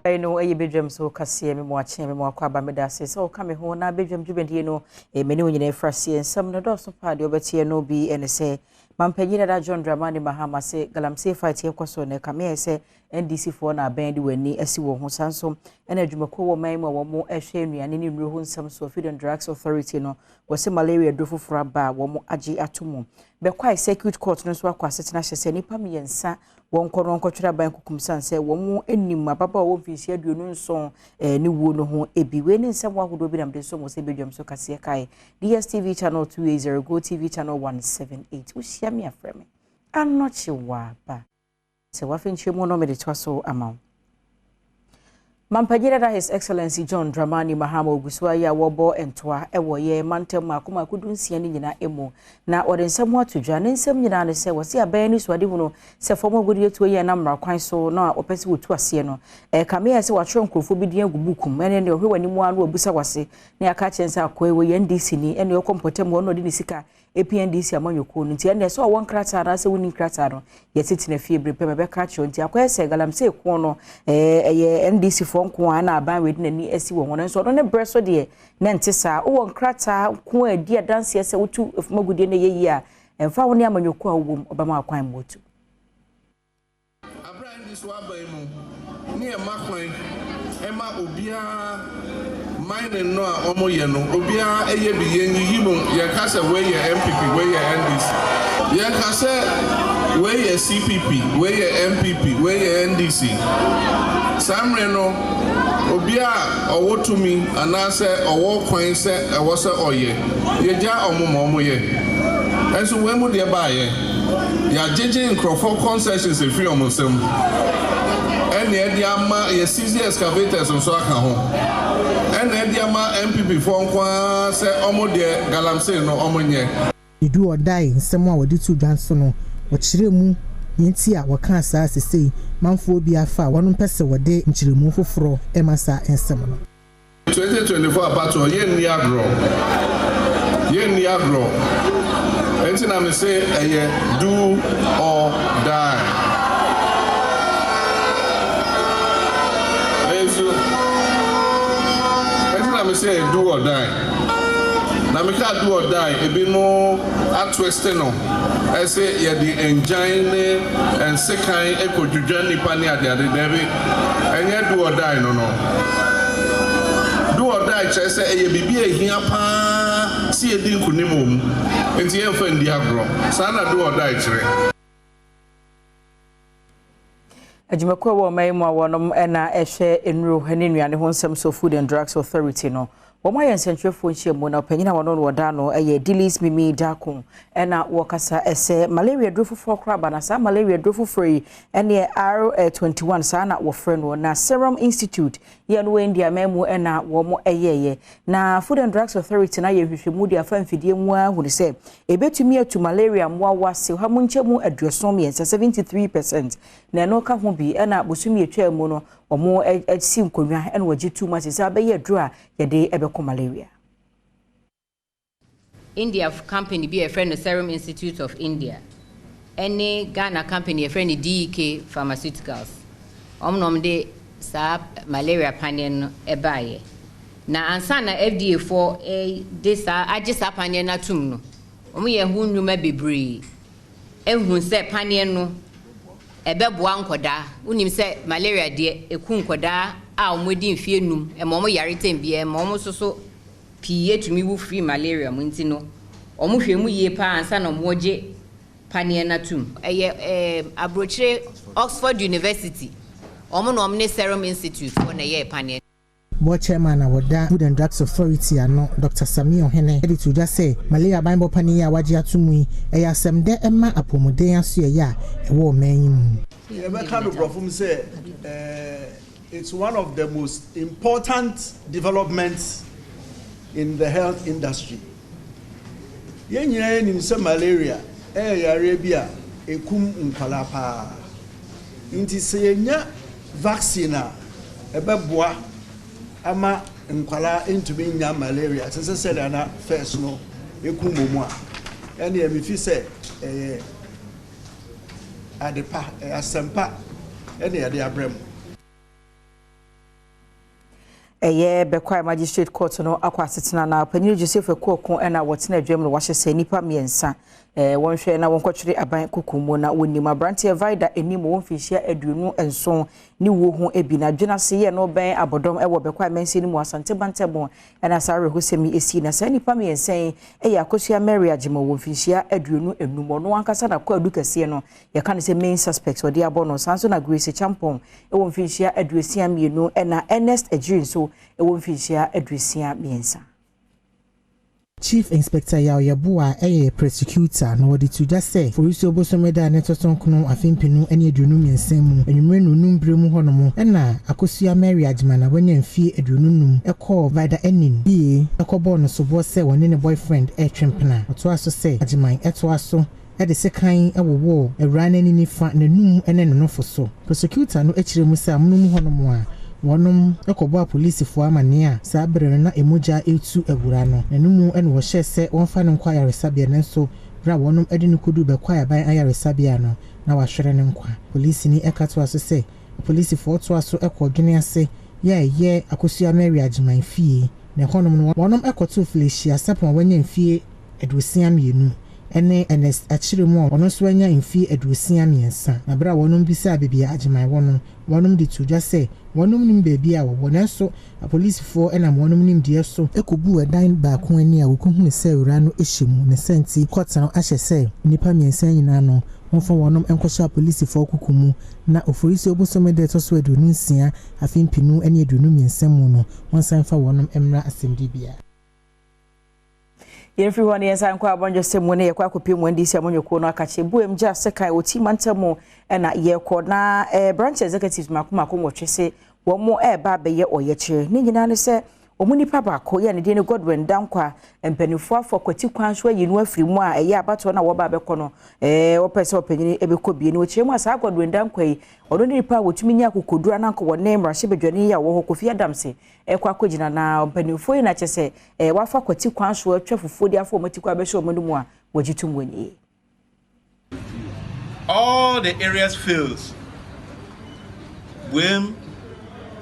I know a bedroom so Cassia, me watching me more Quabameda says, oh, come home now, bedroom Jubendino, a menu in a frosty and some no doors of party over here no be and say, Mampegina John Dramani Mahama say, Galamse fight here, Cosone, come say, NDC for na band when ni esiwo ho sansom ena adwumako wo man ma wo mo ehwe nuane ni nru ho nsam so Food and Drugs Authority no wo se malaria dofo fura ba wo mo agi atomo BEKWAI circuit court no so akwa setena hyese nipa miensa won kono nkotwera ban kukumsan se wo mo enim ababa wo mfisi aduonu nson ni wo no ho ebiwe ni nsam wahodo bi namde so mo se bedwam so kase kai DSTV channel 280 Go TV channel 178 wo hia me afreme anoche wa ba se wafinchi mono meditwaso amount. Mampagirada His Excellency John Dramani Mahama Ogusua ya wobo entwa ewo ye mantem akoma kudunsia ni nyina emu na odensem atudwa ne nsem nyina ne se wose aban ni suade hu no se fomo godi etu ye na mra kwan so na opese wotu ase no kame ya se watro nkrofo bi dia gubukum ene ne ohwe wani mu anu obusa wase ne aka chense akoe we ye ndc ni ene okompotem wo no de ni sika APNDC amanyoko nti ene so won krata na se woni krata no ye titi na fie brepe mebe ka cho nti akoe se galamse ko no ye NDC fo nko ana aban we de ni asi wo hono so no ne breso de na ntisa wo krata ko adi adanse se wotu efumagudie ne yeyi a emfa woni amanyoko a wo obama akwan motu abran dis wa ban mu ni e makwan e ma obia mine no a omo ye no obia eye bi ye yimu ye ka se we ye MPP we ye NDC ye ka se we ye CPP we ye MPP we ye NDC samre no obia owotumi anase owo kwan se e wo se oye ye ja omo ye enso we mu de ba ye ya jeje nkrofo concessions e free omosem ene e dia ma ye CZ excavators nso aka ho ene dia ma MPP fo nkwa se omo de galamse no omo nye idu odai nsem a wodi tu dwanso no wo kire mu yenti a waka asa sesei manfo bi afa wono pese wode nchiremu foforo emasa ensem no 2024 apato ye ni agro enti na me say do or die me say do or die. Na me ka do or die. Ebi no atweste no. I say ye the engine and second ekodwudwa nipa ne ade David. Enye do or die no. Do or die che say eye bibi ehia pa si edi nkunimom. Enti ye fa ndi agro. Sa na do or die kire. Ajimako wo maimu awonom na ehwe enru hane nuane ho nsem so Food and Drugs Authority no wo ma yen sentrefo nchiemu na opanyina wono woda no Dilis Mimi Dako na wokasa ese malaria drofofo kraba na sa malaria drofofo ene R21 sa na wo frɛ no na Serum Institute ye no India memu na wo mo eyeye na Food and Drugs Authority na ye hwehwemu dia fa mfidie mu ahunu se ebetumi atu malaria mo awase ha mu nchemu aduosom ye 73% na no ka ho bi na bosumi etwa mu no omo esi nkonwa na wajitu ma se abaye adura ye de ebeko malaria. India company be a friend of Serum Institute of India. Any Ghana company a friend of DEK Pharmaceuticals. Omnom de sa malaria panen ebaye. Na ansana FDA for this ajisa panen na tum no. Omo ye hu nnuma bebre. Ehun se panen no ebeboa nkoda. Unim se malaria de eku nkoda a omodi mfie num e momo yare tembie momo soso pie tumi wu free malaria munti no omo hwemu yie pa ansa na moje panie natum abrochire Oxford University omo no omne Serum Institute for na ye panie Board chairman awoda Food and Drugs Authority ano Dr. Samuel Hene edi to just say malaria Bible pani ya waji atumi asem de ema apomuden aso ya ewo manyin e be kind of profum say it's one of the most important developments in the health industry. Yenyina ni se malaria yare bia ekum nkwala pa. Inti se yenya vaccine ebeboa ama nkwala entumi nya malaria. Se se na first no ekum momu a. Ene e mi fi se adepa asempa ene ade abrem. eye BEKWAI Magistrate Court no akwasetena na panyin Joseph Ekoko na wotena adwam no wahye se nipa miensa wonhwe na wonkotwere aban kokumu na wonima brantie vida enim wonfihia aduonu enso ni wo ho ebi na dwenase ye no ben abodom ewo BEKWAI mensi ni mu asante bantebo na sare hosemi esi na sa nipa miensa eye akosua Mary Agema wonfihia aduonu enum no ankasa na kwa adukase no ye kan se main suspects odi abono sanso na Grace Champon wonfihia aduosia mienu na Ernest Ejin so wonfihia aduosia miensa. Chief Inspector Yaoyabua prosecutor no wodi to just say for you obosomeda na totonkono afimpinu ene aduonu miensemu enwumre no numbremu honomo na akosua Mary Agema na wanya mfie aduonunum ekọ vida enin bi ekọbọ no sobo se woni ne boyfriend twempena oto aso se Agema eto aso de sekan ewowo ewrana ni nifa na num ene no foso prosecutor no ekiremu se amunum honomo a wonum ekobo police fo amane a sabre na emoja etu ewura no enumu ene wo hye se wonfa no nkwa yaresabia nanso bra wonum ede ne kodu BEKWAI aban ayaresabia no na wahwere ne nkwa police ni ekato aso se police fo to aso ekodwene ase ye akosua Mary Agema fie na honum no wonum ekoto fleshia sapon wanya mfie edusia mienu ene Ernest achiremu ono so anya mfie edusia miensa na bra wonum bisa bebia Agema wonum de to just say wonum nim baby a wo nanso police for ena wonum nim de so ekobu edan ba ko ani a wokuhunu se ura no ehyemu ne senti court no ahye se nipa miensa nyina no wonfa wonum enkohya police for okukumu na oforisi obosomede to so adunu nsia afimpinu ene adunu miensa mu no wonsan fa wonum emra asendibia. Everyone is anko abonjo semu ne yakwa kopemu ndisi amonyoko no akache buem ja sekai oti mantamo na ye ko na branch executives makoma wotwese wo mo ba be ye oyekire ni nyina ne se omunipa baako ye ne de ne Godwin dankwa empanifo afọ kwati kwan so yinu afiri mu a eye abato na wo ba be ko no wo pese opanyini ebekọ bie ne ochire mu asa Godwin dankwa yi ono nipa wotumi nya kokodura na nko wo ne mrahye bedwane ya wo ho Kofi Adam se ekwa kogina na empanifo yi na chese wafa kwati kwan so atwa fufuo di afọ matiko abehye omodu mu a wogitum wonyi. All the areas fails when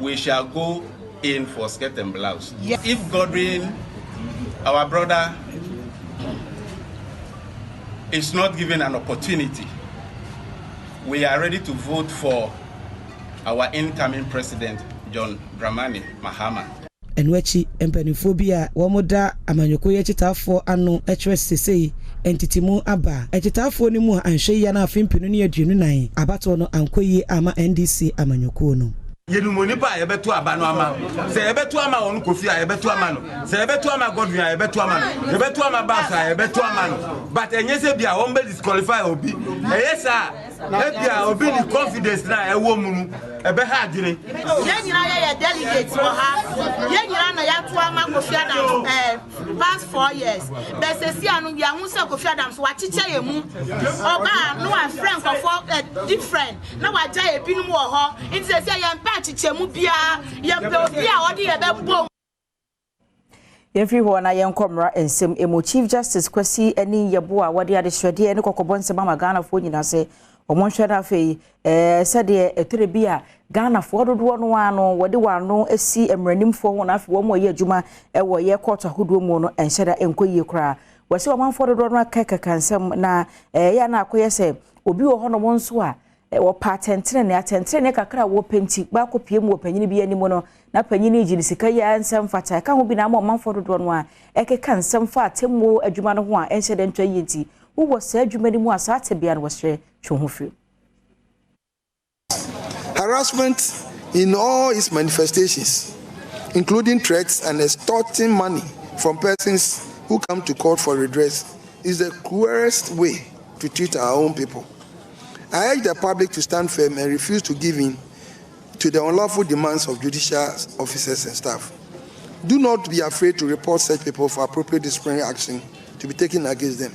we shall go in for skirt and blouse. Yes. If Godwin, our brother, is not given an opportunity, we are ready to vote for our incoming president, John Dramani Mahama. Enwechi empanifobia wamoda amanyoko ye chitafo ano HSCC entitimu aba echitafo ni mu anhwe ya na afimpinu ne aduenu nan abato no ankoyi ama NDC amanyoko no yenumoni ba yebetu abano ama se yebetu ama on Kofi a yebetu ama no se yebetu ama Godwin a yebetu ama no yebetu ama Basa yebetu ama no but enyese bia won be disqualify obi eyesa ebia obi ni confidence na ewo munu ebe ha adwene yenyina ye delegate wo ha yenyina na ya to ama Kofi Adam past 4 years be se si anu bia hu se Kofi Adam so wa chiche ye mu oba no a friend for different na wa ja ebinum wo ho it se se ye chichemu bia yempe obi a odi yebebo Yemfri ho na yenkomra ensem emo Chief Justice Kwesi eni yebo a wode adehwede ene kokobon nsema magana fo nyina se omonhwe na afei sede etere bia Ghana fo dodo no ano wode wano esi emranimfo ho na afei wo mo ye adwuma ewo ye court ahodo mu no enhyeda enkoyie kra wase omanfo dodo no akaka nsem na ya na akoyese obi wo ho no monso a wo patentre ne kakra wo penti ba kopie mu opanyini bi animo no na panyini gini sika ya nsem fata ka ho bi na amamfo dodo no a ekeka nsem fa atemo adwuma no ho a enhyede ntwa yenti wo sa adwuma ni mu asate bia no wosre twonhofiri. Harassment in all its manifestations, including threats and extorting money from persons who come to court for redress, is the cruelest way to treat our own people. I urge the public to stand firm and refuse to give in to the unlawful demands of judicial officers and staff. Do not be afraid to report such people for appropriate disciplinary action to be taken against them.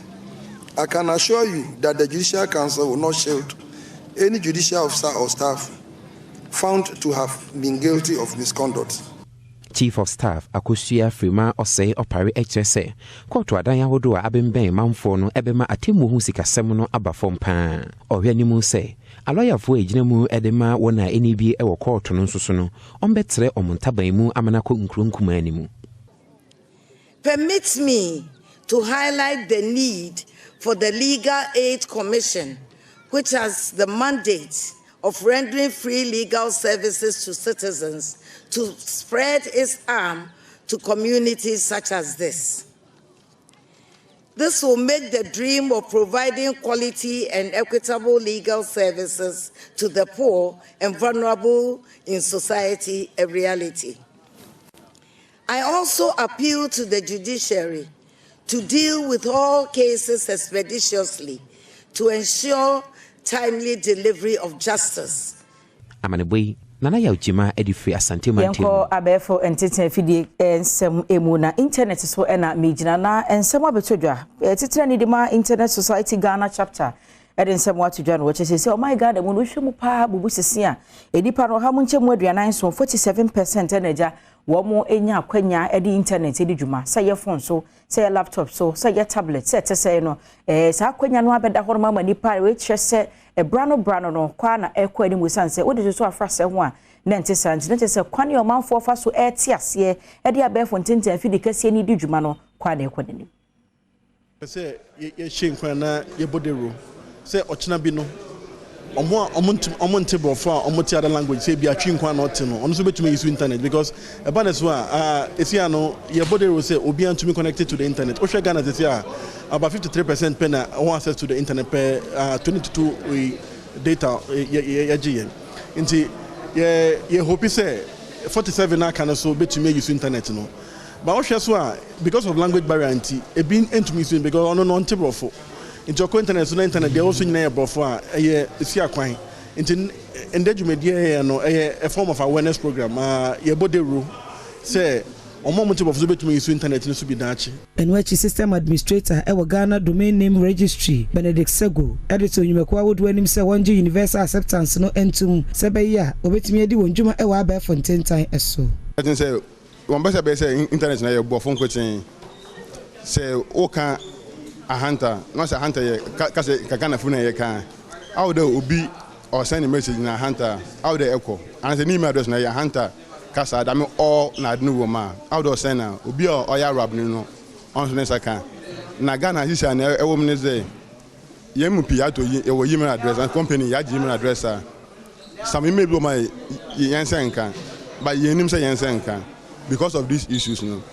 I can assure you that the Judicial Council will not shield any judicial officer or staff found to have been guilty of misconduct. Chief of Staff Akosua Frima Osei Opare HSA Koto adan yahodo a abemben manfo no ebema atemu hu sikasem no aba fom pa ohwanimu se aloyafo ejina mu edema wona eni bi e wo court no nso so no ombetre omontaban mu amanako nkronkuma animu. Permit me to highlight the need for the Legal Aid Commission, which has the mandate of rendering free legal services to citizens, to spread its arm to communities such as this. This will make the dream of providing quality and equitable legal services to the poor and vulnerable in society a reality. I also appeal to the judiciary to deal with all cases expeditiously to ensure timely delivery of justice. Nana ya ujima edifi asante mantimu. Yanko abefo entete fidi ensem emu na internet so ena mijina na ensem abetodwa. Titira ni dima Internet Society Ghana chapter. Ensem watodwa no wachese say oh my god emu no hwemu pa bubu sisi a edipa no ha mu nchemu aduanan so 47% enaja womo enya akwanya edi internet edi dwuma say phone so say laptop so say tablet say no sa akwanya no abeda ho ma nipa we kyerese brano no kwa na ekọ ani mu sanse wo de so afrase ho a na ntesante na tese kwane o manfo fa so etiase edi abefo ntenten afidi kase ni di dwuma no kwa na ekọ dani se ye shenkwa na ye bodero se ochina bi no omonte brofo a omoti other language say bi atwi nkwa na ote no ono so betumi use internet because eba so a esia no ye bodero say obi antumi connected to the internet o hwe Ghana say about 53% pen access to the internet per 22 data ye nti ye hope say 47 na can so betumi use internet no but o hwe so a because of language barrier nti e bin entumi use because ono no onte brofo into internet so na internet they also nyina brofo a esi akwan into endedwumedie no a form of awareness program ye bodero say omomuti brofo so betumi use internet no so bi daachi enwachi system administrator e Ghana domain name registry Benedict Sego editor nyumekwa wodu anim se wonje universal acceptance no entum se be ya obetumi edi wonjuma e wa ba fontentan eso I say one be say internet na ye brofo nkotin say o kan a hunter no say hunter ye ka Ghana fu na ye kan how the obi or send a message na hunter how the echo and the email address na ye hunter kasa da me all na adnu woma how do send na obi o ya rab ni no on so saka na Ghana hisa na e wo mne say ye mu pi ato yi e wo email address and company ya email address some email do my yensen kan but ye nim say yensen kan because of these issues no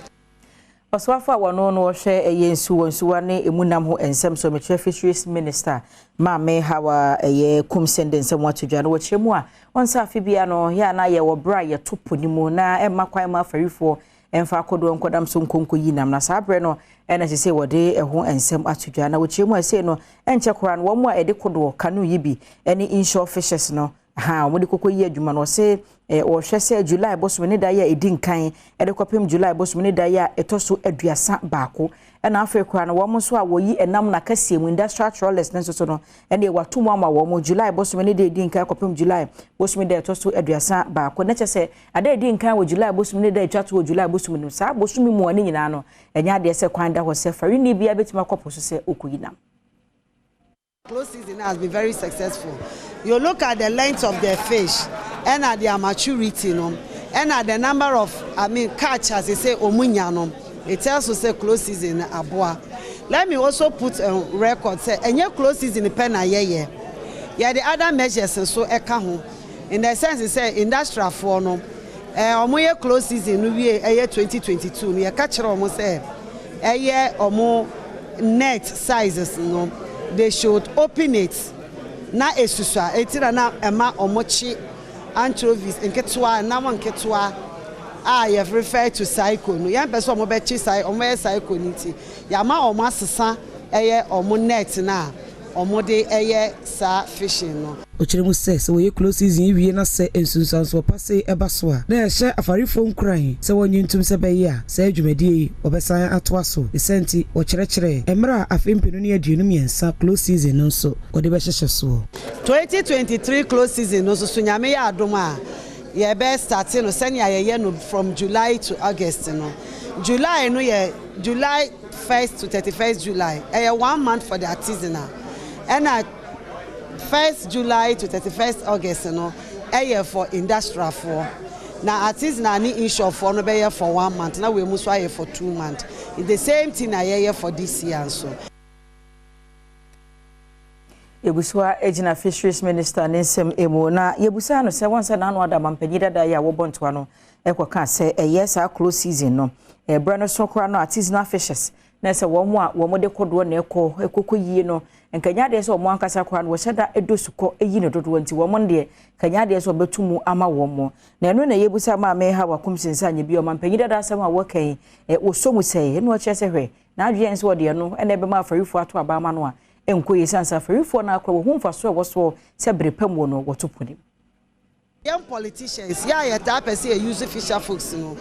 Oswafa wano no hwe yensu wonsuwa ne emunam ho ensem so metwe fisheries minister MAHAMA ye kumsende ensem watodwa no wachemu a onsa afibia no ya na ye wo bra ye topo ni mu na emakwan ma farifo emfa kodo nkodam so nkonko yinam na sabre no ena se wode eho ensem atodwa na wachemu ase no enche kora no wo mu a ede kodo kanu yibi eni insure fishes no ha omudi kokko yi adwuma no se o hwese July bosom ne da ya edin kan ede kopem July bosom ne da ya etoso aduasa baako ena Africa no wo mo so a wo yi enam na kasie mu industrial trawlers ne so no ene watomu ama wo mo July bosom ne da edin kan kopem July bosom da etoso aduasa baako na chese ada edin kan wo July bosom ne da etwato wo July bosom ne sa bosom mu ani nyina no enya de se kwan da ho se fari ni bia betima kopo so se okuyinam. Close season has been very successful. You look at the length of the fish and at their maturity, and at the number of, catch, as they say, omunya, it tells us say close season aboa. Let me also put a record, say, and your close season pen a year. Yeah, the other measures and so in the sense, it say industrial for no, omuye close season, we a year 2022, we catch almost a year or more net sizes, they should open it. Na esusua etira na ema omochi anchovies nketwa na won nketwa you have referred to cycle no yan person omo be chi cycle niti ya ma omo asesa eye omo net na omo de eye sa fishing no ochiremu se we close season wie na se ensunsan so passe eba so a na ehye afarifo nkran se wonyintum se be ya se adwumadi obesan atoaso esenti okyerechire emra afempenu ne aduonu miensa close season no so ode be hyehye so 2023 close season no so nyame ya adom a ye be start no senia ye no from July to August no July no ye July 1st to 31st July 1 month for the artisanal and 1st July to 31st August, for industrial for. Now, artists na ni insure for no be for 1 month. Now we must wire for 2 months. It's the same thing I for this year so. Yebuswa Ejina Fisheries Minister Ninsem Emo na yebusa no se wonsa na anwada mampanyida da ya wobontoa no ekoka se yes a close season no bra no sokra no artisanal fishes na se womo a womo de kodo na ekoko yie no nkanya de se womo ankasa kra no wo seda edosuko eyi no dodo nti womo de kanya de se obetumu ama womo na eno na yebusa ma me ha wakumsinsa anye bi o mampanyida da asem a wokan wosomu sei eno chese hwe na adwe nse wo de no ene be ma afarifo ato aba ma no a enkoyi sansa farifo na akro wo mfa so wo se brepam wo no wotoponi. Young politicians ya that person use fisher folks no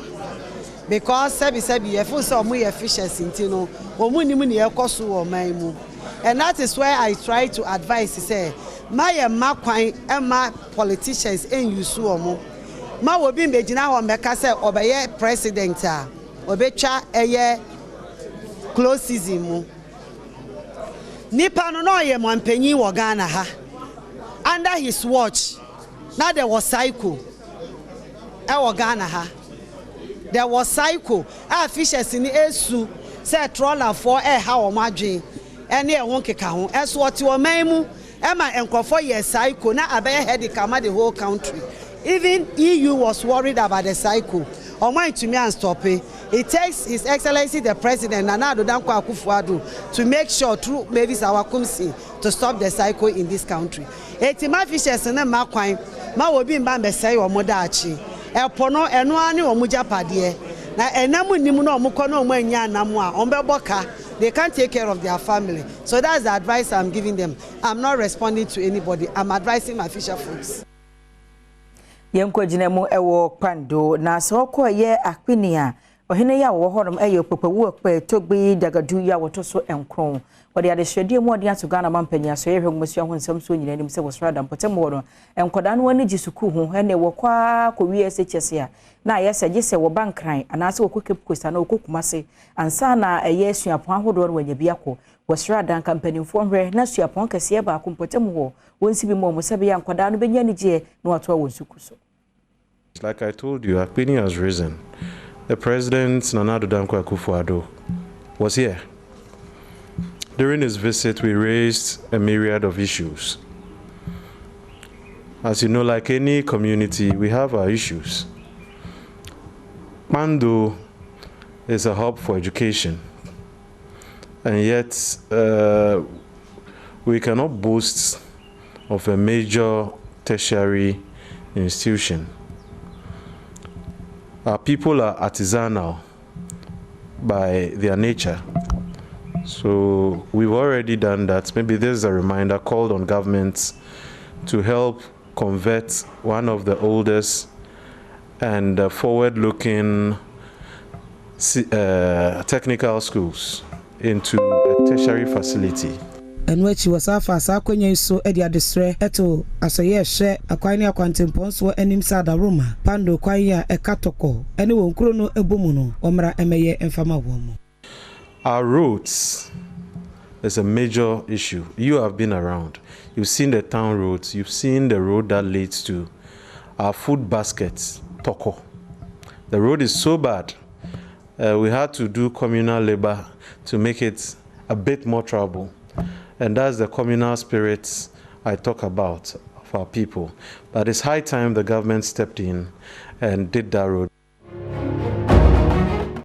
because sabi e fo say omo ye fishers nti no omo nim ne ekoso wo man mu, and that is why I try to advise say my kwan ma politicians en use omo ma wo bi mbegina ho meka say obeye president a obetwa eye close season mu nipa no ye mampanyi wo Ghana ha under his watch. Now there was cycle. Ghana ha. There was cycle. Our fishers in the esu say trawler for how madwin. Any won keka ho. As what your memu Emma enkofo ye cycle na abeye head the whole country. Even EU was worried about the cycle. Mind to me and stop it. It takes His Excellency the President Nana Addo Dankwa Akufo-Addo to make sure through Mavis Awakumsi to stop the cycle in this country. Etima fishers na makwan ma obi mba mbesai omodachi. Epono eno ani omujapade. Na enamu nimu na omukọ na omanya anamu a ombeboka. They can't take care of their family. So that's the advice I'm giving them. I'm not responding to anybody. I'm advising my fisher folks. Yenko jinemu ewo kwando na soko ye akpinia ohene ya wo honom eyo pepewu ekpe togbi dagadu ya wotoso enkron wode ade hwede mu ode ato Ghana mampanya so yehwe musu ho nsam so nyina nim se wosrada mpotem wo enkoda no ani gisuku ho ene wo kwa ko wi SHS ya na yese gise wo bankran anase wo kokepkosta na okokumase ansa na eye suapon ahodo no wanya biako wosrada kampanimfo hwe na suapon kase ba akompotem wo wonsi bi mo musabe ya enkoda no benya ni je na wato wonsuku so. Like I told you, Akpini has risen. The President, Nana Addo Dankwa Akufo-Addo, was here. During his visit, we raised a myriad of issues. As you know, like any community, we have our issues. Mando is a hub for education, and yet we cannot boast of a major tertiary institution. Our people are artisanal by their nature. So we've already done that. Maybe there's a reminder called on governments to help convert one of the oldest and forward-looking technical schools into a tertiary facility. And when she was afa sakwenya so edi adesre eto asoye hwe akwani akwantemponso anim sada Roma pando kwanya ekatoko ene wonkuro no ebomu no omra emeye emfama womu. Our roads is a major issue. You have been around. You've seen the town roads. You've seen the road that leads to our food baskets, Toko. The road is so bad. We had to do communal labor to make it a bit more travelable. And that's the communal spirit I talk about of our people. But it's high time the government stepped in and did that road.